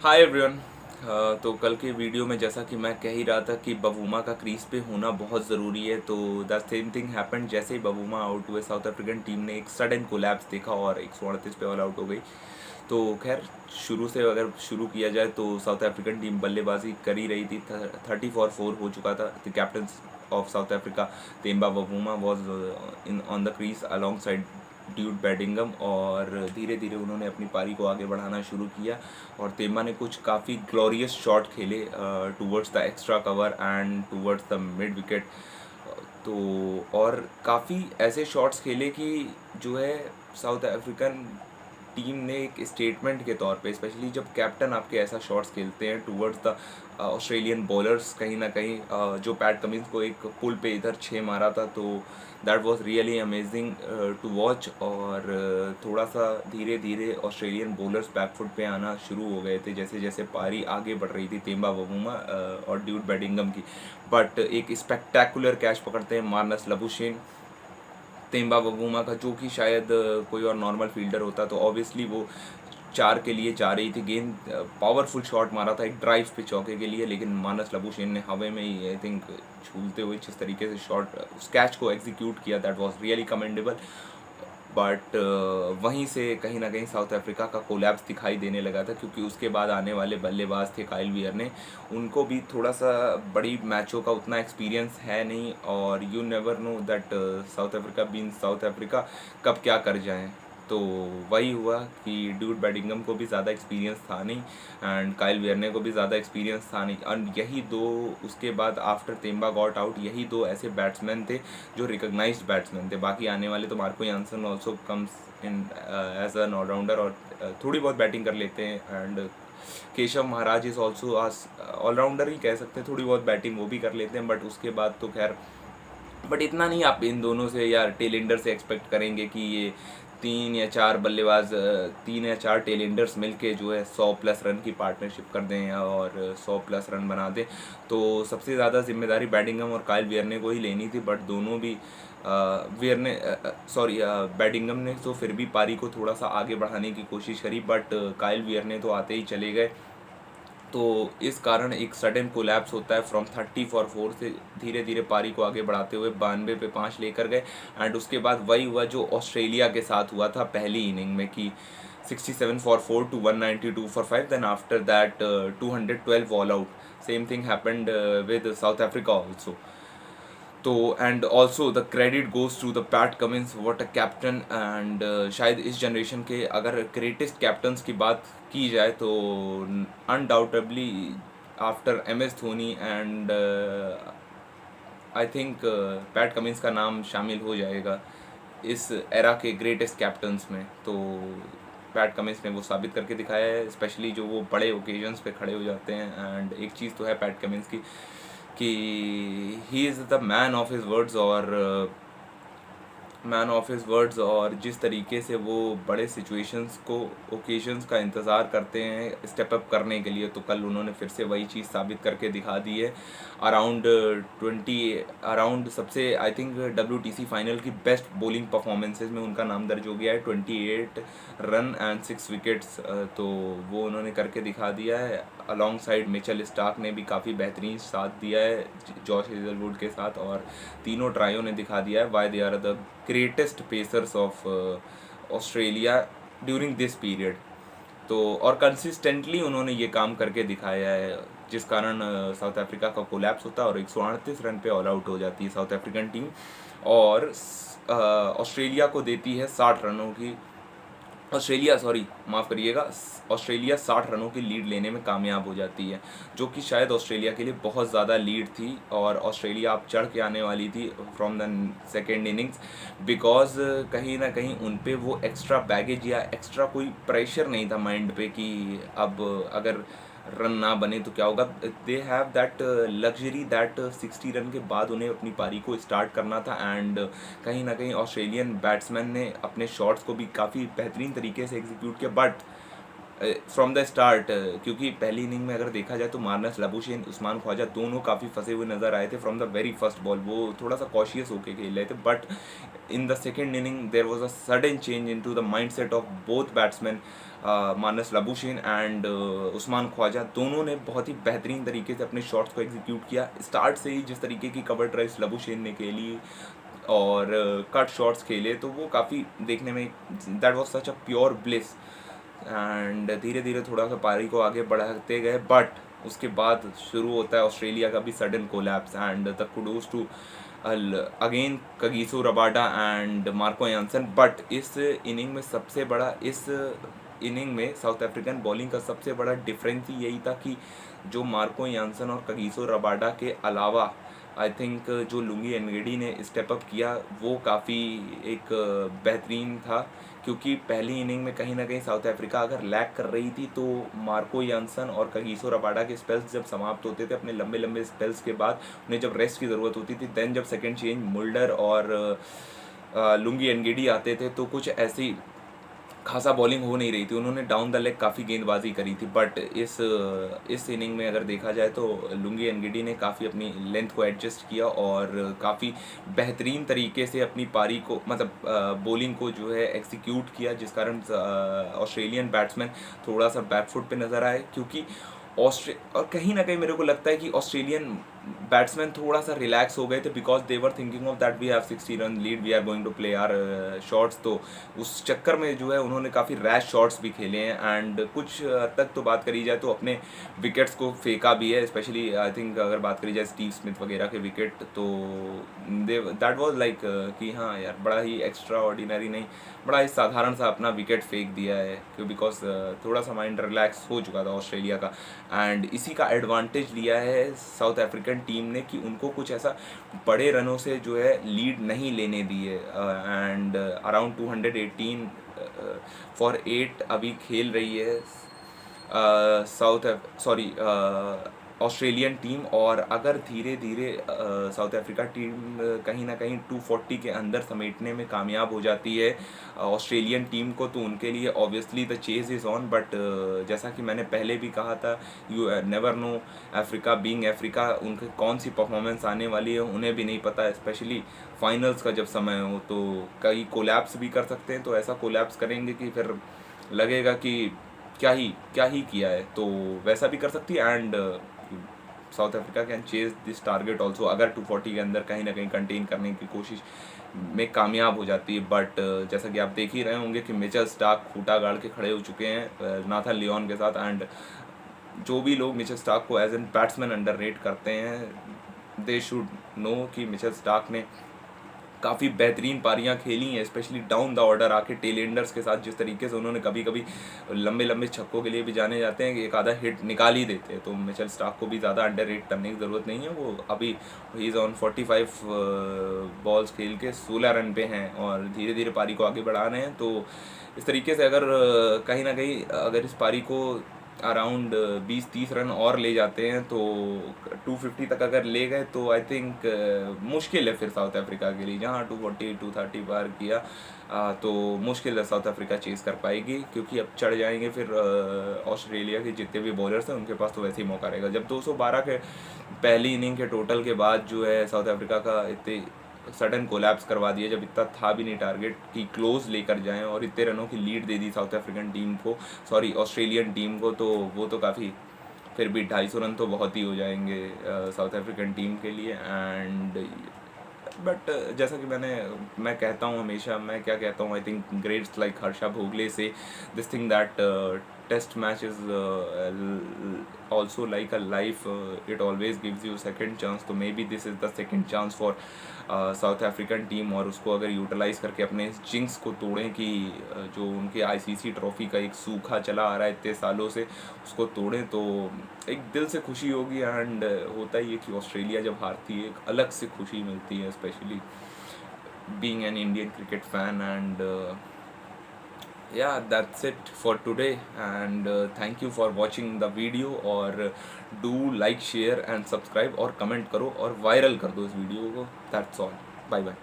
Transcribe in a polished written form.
Hi everyone. तो कल के वीडियो में जैसा कि मैं कह ही रहा था कि बवूमा का क्रीज पे होना बहुत ज़रूरी है, तो द सेम थिंग हैपेंड। जैसे ही बवूमा आउट हुए, साउथ अफ्रीकन टीम ने एक सडन कोलैप्स देखा और 138 पे ऑल आउट हो गई। तो खैर, शुरू से अगर शुरू किया जाए तो साउथ अफ्रीकन टीम बल्लेबाजी कर ही रही थी। 30 फॉर 4 हो चुका था। The captain of South Africa Temba Bavuma was in on the crease alongside David Bedingham, और धीरे धीरे उन्होंने अपनी पारी को आगे बढ़ाना शुरू किया। और तेम्बा ने कुछ काफ़ी ग्लोरियस शॉट खेले towards the extra cover and towards the mid wicket. तो और काफ़ी ऐसे शॉट्स खेले कि जो है साउथ अफ्रीकन टीम ने एक स्टेटमेंट के तौर पे, स्पेशली जब कैप्टन आपके ऐसा शॉट्स खेलते हैं टूवर्ड्स द ऑस्ट्रेलियन बॉलर्स, कहीं ना कहीं जो पैट कमिंस को एक पुल पे इधर 6 मारा था, तो that was really amazing to watch. और थोड़ा सा धीरे धीरे ऑस्ट्रेलियन बॉलर्स बैकफुट पे आना शुरू हो गए थे जैसे जैसे पारी आगे बढ़ रही थी तेम्बा बवूमा और ड्यूड बैडिंगम की। बट एक स्पेक्टैकुलर कैच पकड़ते हैं मार्नस लबुशेन तेम्बा बवूमा का, जो कि शायद कोई और नॉर्मल फील्डर होता तो ऑब्वियसली वो 4 के लिए जा रही थी गेंद। पावरफुल शॉट मारा था एक ड्राइव पे चौके के लिए, लेकिन मानस लबुशेन ने हवा में ही आई थिंक झूलते हुए जिस तरीके से शॉट उस कैच को एग्जीक्यूट किया, that was really commendable. But वहीं से कहीं ना कहीं साउथ अफ्रीका का कोलैप्स दिखाई देने लगा था, क्योंकि उसके बाद आने वाले बल्लेबाज थे काइल वियर ने। उनको भी थोड़ा सा बड़ी मैचों का उतना एक्सपीरियंस है नहीं, और you never know that South Africa been South Africa कब क्या कर जाएं। तो वही हुआ कि ड्यूड बैडिंगम को भी ज़्यादा एक्सपीरियंस था नहीं एंड काइल वियरने को भी ज़्यादा एक्सपीरियंस था नहीं, एंड यही दो उसके बाद आफ्टर तेम्बा गॉट आउट यही दो ऐसे बैट्समैन थे जो रिकॉग्नाइज्ड बैट्समैन थे। बाकी आने वाले तो Marco Jansen also comes in as an allrounder और थोड़ी बहुत बैटिंग कर लेते हैं, and Keshav Maharaj is also allrounder ही कह सकते हैं, थोड़ी बहुत बैटिंग वो भी कर लेते हैं। बट उसके बाद तो खैर, बट इतना नहीं आप इन दोनों से या टेल एंडर से एक्सपेक्ट करेंगे कि ये 3 या 4 टेल एंडर्स मिलके जो है 100+ रन की पार्टनरशिप कर दें और 100+ रन बना दें। तो सबसे ज़्यादा जिम्मेदारी बैडिंगम और काइल वियरने को ही लेनी थी, बट दोनों भी वियरने बैडिंगम ने तो फिर भी पारी को थोड़ा सा आगे बढ़ाने की कोशिश करी, बट काइल वियरने तो आते ही चले गए। तो इस कारण एक सडन कोलैप्स होता है फ्रॉम 30 फॉर 4 से धीरे धीरे पारी को आगे बढ़ाते हुए 92 पे 5 लेकर गए। एंड उसके बाद वही हुआ जो ऑस्ट्रेलिया के साथ हुआ था पहली इनिंग में कि 67 for 4 to 192 for 5, then after that 212 all out. Same thing happened with South Africa also. तो and also the credit goes to the Pat Cummins, what a captain. And शायद इस जनरेशन के अगर ग्रेटेस्ट कैप्टन्स की बात की जाए तो undoubtedly after MS Dhoni and I think PAT Cummins का नाम शामिल हो जाएगा इस एरा के ग्रेटेस्ट कैप्टन्स में। तो पैट कमिंस ने वो साबित करके दिखाया है, स्पेशली जो वो बड़े ओकेजन्स पे खड़े हो जाते हैं। एंड एक चीज़ तो है पैट कमिंस की कि he is the man of his words, और मैन ऑफ हिज वर्ड्स, और जिस तरीके से वो बड़े सिचुएशंस को ओकेजन्स का इंतज़ार करते हैं स्टेप अप करने के लिए, तो कल उन्होंने फिर से वही चीज़ साबित करके दिखा दी है। अराउंड 20 अराउंड सबसे आई थिंक WTC फाइनल की बेस्ट बॉलिंग परफॉर्मेंसेज में उनका नाम दर्ज हो गया है, 28 रन एंड 6 विकेट्स। तो वो उन्होंने करके दिखा दिया है। अलॉन्ग साइड मिचेल स्टार्क ने भी काफ़ी बेहतरीन साथ दिया है जॉश हेजलवुड के साथ, और तीनों ट्रायों ने दिखा दिया है why they are the greatest pacers of Australia during this period. तो और कंसिस्टेंटली उन्होंने ये काम करके दिखाया है, जिस कारण साउथ अफ्रीका का कोलैप्स होता है और 138 रन पे ऑल आउट हो जाती है साउथ अफ्रीकन टीम, और ऑस्ट्रेलिया को देती है 60 रनों की, ऑस्ट्रेलिया सॉरी माफ़ करिएगा, ऑस्ट्रेलिया 60 रनों की लीड लेने में कामयाब हो जाती है, जो कि शायद ऑस्ट्रेलिया के लिए बहुत ज़्यादा लीड थी। और ऑस्ट्रेलिया अब चढ़ के आने वाली थी from the second innings, because कहीं ना कहीं उन पे वो एक्स्ट्रा बैगेज या एक्स्ट्रा कोई प्रेशर नहीं था माइंड पे कि अब अगर रन ना बने तो क्या होगा। They have that luxury that 60 run के बाद उन्हें अपनी पारी को स्टार्ट करना था। एंड कहीं ना कहीं ऑस्ट्रेलियन बैट्समैन ने अपने शॉट्स को भी काफ़ी बेहतरीन तरीके से एग्जीक्यूट किया, बट फ्रॉम द स्टार्ट, क्योंकि पहली इनिंग में अगर देखा जाए तो मार्नस लबुशेन, उस्मान ख्वाजा दोनों काफ़ी फंसे हुए नज़र आए थे from the very first ball. वो थोड़ा सा कॉशियस होके खेल रहे थे, but in the second inning there was a sudden change into the mindset of both batsman. Marnus Labuschagne and Usman Khawaja दोनों ने बहुत ही बेहतरीन तरीके से अपने शॉट्स को एग्जीक्यूट किया। स्टार्ट से ही जिस तरीके की कवर ड्राइव्स लाबुशेन ने खेली और कट शॉट्स खेले तो वो काफ़ी देखने में that was such a pure bliss. And धीरे धीरे थोड़ा सा पारी को आगे बढ़ाते गए, बट उसके बाद शुरू होता है ऑस्ट्रेलिया का भी sudden collapse and the kudos to again Kagiso Rabada and Marco Jansen. But इस इनिंग में सबसे बड़ा इनिंग में साउथ अफ्रीकन बॉलिंग का सबसे बड़ा डिफरेंस ही यही था कि जो मार्को यानसन और कगिसो रबाडा के अलावा आई थिंक जो लुंगी एनगेडी ने स्टेप अप किया वो काफ़ी एक बेहतरीन था, क्योंकि पहली इनिंग में कहीं ना कहीं साउथ अफ्रीका अगर लैग कर रही थी तो मार्को यानसन और कगिसो रबाडा के स्पेल्स जब समाप्त होते थे अपने लंबे लंबे स्पेल्स के बाद, उन्हें जब रेस्ट की ज़रूरत होती थी, देन जब सेकेंड चेंज मुल्डर और लुंगी एनगेडी आते थे तो कुछ ऐसी खासा बॉलिंग हो नहीं रही थी। उन्होंने डाउन द लेग काफ़ी गेंदबाजी करी थी, बट इस इनिंग में अगर देखा जाए तो लुंगी एनगेडी ने काफ़ी अपनी लेंथ को एडजस्ट किया और काफ़ी बेहतरीन तरीके से अपनी पारी को मतलब बॉलिंग को जो है एग्जीक्यूट किया, जिस कारण ऑस्ट्रेलियन बैट्समैन थोड़ा सा बैकफुट पे नज़र आए। क्योंकि और कहीं ना कहीं मेरे को लगता है कि ऑस्ट्रेलियन बैट्समैन थोड़ा सा रिलैक्स हो गए थे, because they were thinking of that we have 60 run lead, we are going to play our shots. तो उस चक्कर में जो है उन्होंने काफ़ी रैश शॉट्स भी खेले हैं एंड कुछ हद तक तो बात करी जाए तो अपने विकेट्स को फेंका भी है। स्पेशली आई थिंक अगर बात करी जाए स्टीव स्मिथ वगैरह के विकेट, तो दैट वाज लाइक कि हाँ यार बड़ा ही एक्स्ट्रा ऑर्डिनरी नहीं, बड़ा ही साधारण सा अपना विकेट फेंक दिया है, क्यों बिकॉज थोड़ा सा माइंड रिलैक्स हो चुका था ऑस्ट्रेलिया का। एंड इसी का एडवांटेज लिया है साउथ अफ्रीकन टीम ने कि उनको कुछ ऐसा बड़े रनों से जो है लीड नहीं लेने दी है। एंड अराउंड 218 फॉर 8 अभी खेल रही है ऑस्ट्रेलियन टीम, और अगर धीरे धीरे साउथ अफ्रीका टीम कहीं ना कहीं 240 के अंदर समेटने में कामयाब हो जाती है ऑस्ट्रेलियन टीम को, तो उनके लिए obviously the chase is on. But जैसा कि मैंने पहले भी कहा था, you never no Africa being Africa, उनके कौन सी परफॉर्मेंस आने वाली है उन्हें भी नहीं पता, स्पेशली फाइनल्स का जब समय हो तो कई कोलैप्स भी कर सकते हैं। तो ऐसा कोलैप्स करेंगे कि फिर लगेगा कि क्या ही किया है, तो वैसा भी कर सकती है। And south Africa can chase this target also, अगर 240 के अंदर कहीं ना कहीं कंटेन करने की कोशिश में कामयाब हो जाती है। बट जैसा कि आप देख ही रहे होंगे कि मिचेल स्टार्क खूंटा गाड़ के खड़े हो चुके हैं नाथन लियोन के साथ। एंड जो भी लोग मिचेल स्टार्क को एज एन बैट्समैन अंडररेट करते हैं, दे शुड नो कि मिचेल स्टार्क ने काफ़ी बेहतरीन पारियां खेली हैं, स्पेशली डाउन द ऑर्डर आके टेलेंडर्स के साथ। जिस तरीके से उन्होंने कभी कभी लंबे लंबे छक्कों के लिए भी जाने जाते हैं कि एक आधा हिट निकाल ही देते हैं, तो मिचेल स्टार्क को भी ज़्यादा अंडररेट करने की ज़रूरत नहीं है। वो अभी ही इज़ ऑन 45 बॉल्स खेल के 16 रन पे हैं और धीरे धीरे पारी को आगे बढ़ा रहे हैं। तो इस तरीके से अगर कहीं ना कहीं अगर इस पारी को अराउंड 20-30 रन और ले जाते हैं तो 250 तक अगर ले गए तो आई थिंक मुश्किल है फिर साउथ अफ्रीका के लिए। जहाँ 240-230 पार किया तो मुश्किल है साउथ अफ्रीका चेज़ कर पाएगी, क्योंकि अब चढ़ जाएंगे फिर ऑस्ट्रेलिया के जितने भी बॉलर्स हैं उनके पास तो वैसे ही मौका रहेगा। जब 212 के पहली इनिंग के टोटल के बाद जो है साउथ अफ्रीका का इतने सडन कोलैप्स करवा दिया, जब इतना था भी नहीं टारगेट कि क्लोज लेकर जाएं, और इतने रनों की लीड दे दी साउथ अफ्रीकन टीम को, ऑस्ट्रेलियन टीम को, तो वो तो काफ़ी फिर भी 250 रन तो बहुत ही हो जाएंगे साउथ अफ्रीकन टीम के लिए। एंड बट जैसा कि मैं कहता हूँ हमेशा, मैं क्या कहता हूँ, I think greats like Harsha Bhogle say this thing that test match is also like a life, it always gives you second chance, तो maybe this is the second chance for south African team, और उसको अगर utilise करके अपने इस jinx को तोड़ें कि जो उनके आईसीसी ट्रॉफी का एक सूखा चला आ रहा है इतने सालों से, उसको तोड़ें तो एक दिल से खुशी होगी। एंड होता ही है कि ऑस्ट्रेलिया जब हारती है एक अलग से खुशी मिलती है, specially being an Indian cricket fan. And yeah, that's it for today, and thank you for watching the video, और do like, share and subscribe और comment करो और viral कर दो इस वीडियो को। That's all, bye bye।